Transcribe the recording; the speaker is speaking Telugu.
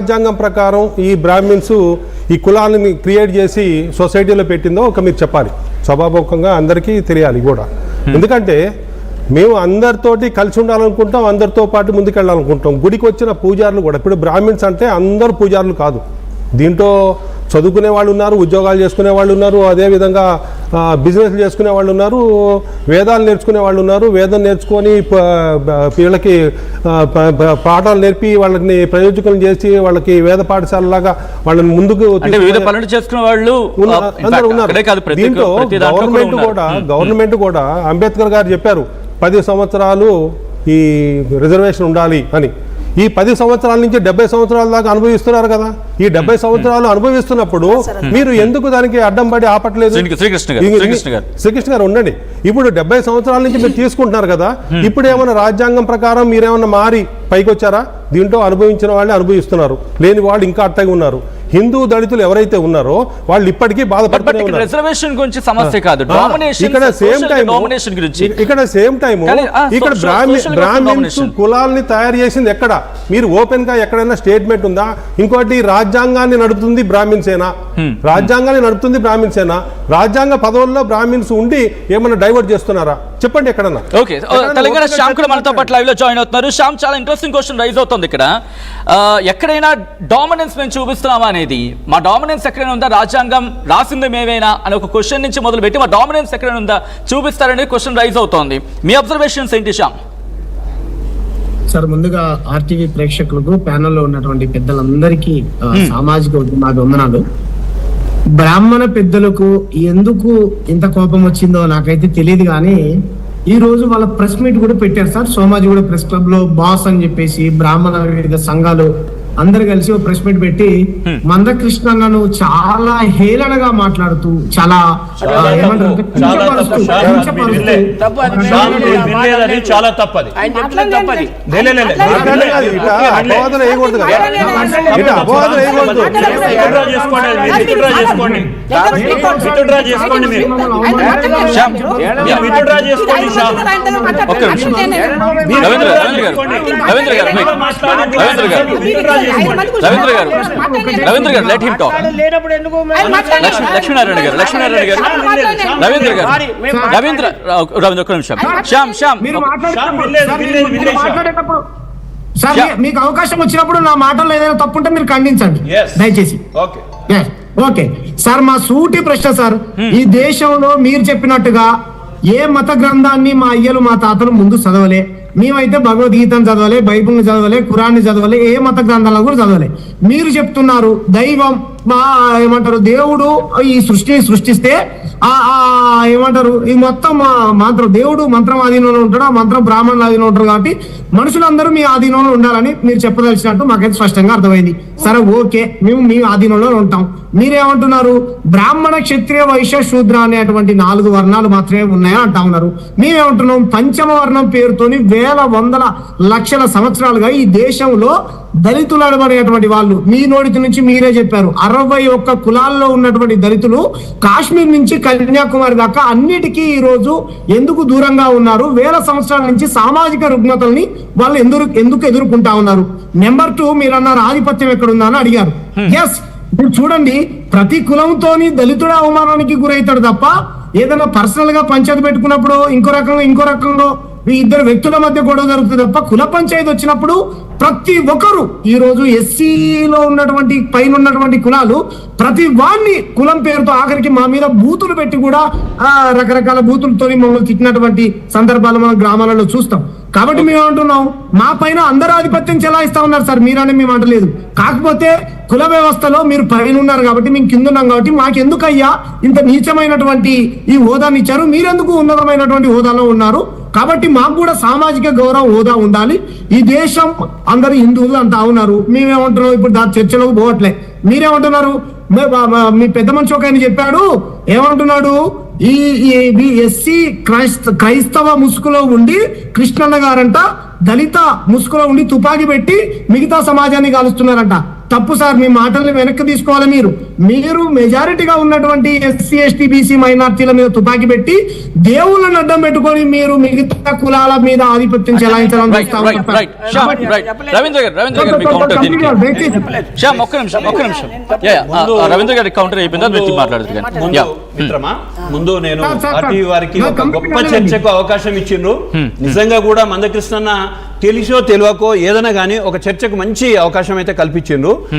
రాజ్యాంగం ప్రకారం ఈ బ్రాహ్మిన్స్ ఈ కులాన్ని క్రియేట్ చేసి సొసైటీలో పెట్టిందో ఒక మీరు చెప్పాలి, సభాముఖంగా అందరికీ తెలియాలి కూడా. ఎందుకంటే మేము అందరితోటి కలిసి ఉండాలనుకుంటాం, అందరితో పాటు ముందుకెళ్ళాలనుకుంటాం. గుడికి వచ్చిన పూజారులు కూడా, ఇప్పుడు బ్రాహ్మిన్స్ అంటే అందరూ పూజారులు కాదు, దీంట్లో చదువుకునే వాళ్ళు ఉన్నారు, ఉద్యోగాలు చేసుకునే వాళ్ళు ఉన్నారు, అదేవిధంగా బిజినెస్లు చేసుకునే వాళ్ళు ఉన్నారు, వేదాలు నేర్చుకునే వాళ్ళు ఉన్నారు, వేదం నేర్చుకొని వీళ్ళకి పాఠాలు నేర్పి వాళ్ళని ప్రయోజకులను చేసి వాళ్ళకి వేద పాఠశాలలాగా వాళ్ళని ముందుకు చేసుకునే వాళ్ళు అందరూ ఉన్నారు. దీంట్లో గవర్నమెంట్ కూడా అంబేద్కర్ గారు చెప్పారు 10 సంవత్సరాలు ఈ రిజర్వేషన్ ఉండాలి అని. ఈ 10 సంవత్సరాల నుంచి 70 సంవత్సరాల దాకా అనుభవిస్తున్నారు కదా. ఈ 70 సంవత్సరాలు అనుభవిస్తున్నప్పుడు మీరు ఎందుకు దానికి అడ్డం పడి ఆపట్లేదు? శ్రీకృష్ణ గారు ఉండండి. ఇప్పుడు 70 సంవత్సరాల నుంచి మీరు తీసుకుంటున్నారు కదా, ఇప్పుడు ఏమైనా రాజ్యాంగం ప్రకారం మీరేమన్నా మారి పైకి వచ్చారా? దీంట్లో అనుభవించిన వాళ్ళే అనుభవిస్తున్నారు, లేని వాళ్ళు ఇంకా అట్టగా ఉన్నారు. హిందూ దళితులు ఎవరైతే ఉన్నారో వాళ్ళు ఇప్పటికీ బాధపడుతూనే ఉన్నారు. రిజర్వేషన్ గురించి సమస్య కాదు, ఇక్కడ సేమ్ టైం ఇక్కడ బ్రాహ్మిన్స్ కులాల్ని తయారు చేసింది ఎక్కడ? మీరు ఓపెన్ గా ఎక్కడైనా స్టేట్మెంట్ ఉందా? ఇంకోటి రాజ్యాంగాన్ని నడుపుతుంది బ్రాహ్మిన్సేనా, రాజ్యాంగాన్ని నడుపుతుంది బ్రాహ్మిన్సేనా, రాజ్యాంగ పదవుల్లో బ్రాహ్మిన్స్ ఉండి ఏమైనా డైవర్ట్ చేస్తున్నారా? చెప్పండి ఎక్కడన్నా. ఓకే, తెలంగాణ శ్యామ్ కూడా మనతో పాటు లైవ్ లో జాయిన్ అవుతున్నారు. శ్యామ్, చాలా ఇంట్రెస్టింగ్ క్వశ్చన్ రైజ్ అవుతుంది ఇక్కడ. ఎక్కడైనా డామినెన్స్ మేము చూపిస్తున్నామా అనేది, మా డామినెన్స్ ఎక్కడైనా ఉందా, రాజ్యాంగం రాసింది మేమేనా అనే ఒక క్వశ్చన్ నుంచి మొదలు పెట్టి మా డామినెన్స్ ఎక్కడైనా ఉందా చూపిస్తారనే క్వశ్చన్ రైజ్ అవుతోంది. మీ అబ్జర్వేషన్స్ ఏంటి శ్యామ్? సార్, ముందుగా ఆర్టీవీ ప్రేక్షకులకు, ప్యానెల్లో ఉన్నటువంటి పెద్దలందరికీ సామాజిక వందనాలు. బ్రాహ్మణ పెద్దలకు ఎందుకు ఇంత కోపం వచ్చిందో నాకైతే తెలియదు, కానీ ఈ రోజు వాళ్ళ ప్రెస్ మీట్ కూడా పెట్టారు సార్. సోమాజిగూడ ప్రెస్ క్లబ్ లో బాస్ అని చెప్పేసి బ్రాహ్మణ వివిధ సంఘాలు అందరు కలిసి ఒక ప్రెస్ మీట్ పెట్టి మందకృష్ణను చాలా హేళనగా మాట్లాడుతూ చాలా రవీంద్ర గారు లెట్ హిమ్ టాక్. లక్ష్మీనారాయణ గారు రవీంద్ర ఒక్క నిమిషం. శ్యామ్ సార్, మీకు అవకాశం వచ్చినప్పుడు నా మాటల్లో ఏదైనా తప్పుంటే మీరు ఖండించండి దయచేసి. ఓకే సార్, మా సూటి ప్రశ్న సార్, ఈ దేశంలో మీరు చెప్పినట్టుగా ఏ మత గ్రంథాన్ని మా అయ్యలు మా తాతలు ముందు చదవలే. మేమైతే భగవద్గీతను చదవలే, బైబుల్ని చదవలే, ఖురాన్ని చదవలే, ఏ మత గ్రంథాలను కూడా చదవలే. మీరు చెప్తున్నారు దైవం ఏమంటారు, దేవుడు ఈ సృష్టిని సృష్టిస్తే ఏమంటారు, ఈ మొత్తం మంత్రం, దేవుడు మంత్రం ఆధీనంలో ఉంటాడు, ఆ మంత్రం బ్రాహ్మణుల ఆధీనంలో ఉంటారు, కాబట్టి మనుషులందరూ మీ ఆధీనంలో ఉండాలని మీరు చెప్పదలిచినట్టు మాకైతే స్పష్టంగా అర్థమైంది. సరే, ఓకే, మేము మీ ఆధీనంలో ఉంటాం. మీరేమంటున్నారు, బ్రాహ్మణ, క్షత్రియ, వైశ్య, శూద్ర అనేటువంటి 4 వర్ణాలు మాత్రమే ఉన్నాయని అంటా ఉన్నారు. మేమేమంటున్నాం, పంచమ వర్ణం పేరుతోని వేల వందల లక్షల సంవత్సరాలుగా ఈ దేశంలో దళితులు అనేటువంటి వాళ్ళు, మీ నోటి నుంచి మీరే చెప్పారు, 61 కులాల్లో ఉన్నటువంటి దళితులు కాశ్మీర్ నుంచి కన్యాకుమారి దాకా అన్నిటికీ ఈ రోజు ఎందుకు దూరంగా ఉన్నారు? వేల సంవత్సరాల నుంచి సామాజిక రుగ్మతల్ని వాళ్ళు ఎందుకు ఎదుర్కొంటా ఉన్నారు? నెంబర్ 2, మీరు అన్నారు ఆధిపత్యం ఎక్కడుందా అని అడిగారు. ఎస్, మీరు చూడండి, ప్రతి కులంతోని దళితుడు అవమానానికి గురవుతాడు తప్ప ఏదైనా పర్సనల్ గా పంచాయతీ పెట్టుకున్నప్పుడు ఇంకో రకంగా ఈ ఇద్దరు వ్యక్తుల మధ్య గొడవ జరుగుతుంది తప్ప కుల పంచాయతీ వచ్చినప్పుడు ప్రతి ఒక్కరు, ఈ రోజు ఎస్సీలో ఉన్నటువంటి పైన ఉన్నటువంటి కులాలు ప్రతి వాడిని కులం పేరుతో ఆఖరికి మా మీద బూతులు పెట్టి కూడా రకరకాల బూతులతో మమ్మల్ని తిట్టినటువంటి సందర్భాలు మనం గ్రామాలలో చూస్తాం. కాబట్టి మేము అంటున్నాం, మా పైన అందరూ ఆధిపత్యం చెలాయిస్తా ఉన్నారు సార్, మీరని మేము అంటలేదు. కాకపోతే కుల వ్యవస్థలో మీరు పైన ఉన్నారు కాబట్టి, మేము కింద ఉన్నాం కాబట్టి, మాకెందుకయ్యా ఇంత నీచమైనటువంటి ఈ హోదాని ఇచ్చారు? మీరెందుకు ఉన్నతమైనటువంటి హోదాలో ఉన్నారు? కాబట్టి మాకు కూడా సామాజిక గౌరవ హోదా ఉండాలి. ఈ దేశం అందరు హిందువులు అంతా ఉన్నారు. మేమేమంటున్నాం, ఇప్పుడు దాని చర్చలోకి పోవట్లే. మీరేమంటున్నారు, మీ పెద్ద మనిషి ఒక ఆయన చెప్పాడు, ఏమంటున్నాడు, ఈ ఎస్సీ క్రైస్తవ ముసుగులో ఉండి కృష్ణన్న గారంట దళిత ముసుగులో ఉండి తుపాకీ పెట్టి మిగతా సమాజాన్ని కాలుస్తున్నారంట. తప్పు సార్, మీ మాటల్ని వెనక్కి తీసుకోవాలి. మీరు మెజారిటీగా ఉన్నటువంటి ఎస్సీ ఎస్టీ బీసీ మైనార్టీల మీద తుపాకీ పెట్టి దేవుళ్ళని అడ్డం పెట్టుకొని మీరు మిగతా కులాల మీద ఆధిపత్యం చెలాయించాలని రైట్ చూస్తా రైట్ ఉన్నారు. రైట్ శ్యామ్ రైట్ రవీంద్ర గారు మీ కౌంటర్ దీనికి శ్యామ్ ఒక్క నిమిషం రవీంద్ర గారి కౌంటర్ అయిపోయిందా వ్యక్తి మాట్లాడుతుంది ముందు మిత్రమా, ముందు నేను పార్టీ వారికి ఒక గొప్ప చర్చకు అవకాశం ఇచ్చిండ్రు. నిజంగా కూడా మందకృష్ణన్న తెలిసో తెలియకో ఏదైనా కానీ ఒక చర్చకు మంచి అవకాశం అయితే కల్పించిండ్రు.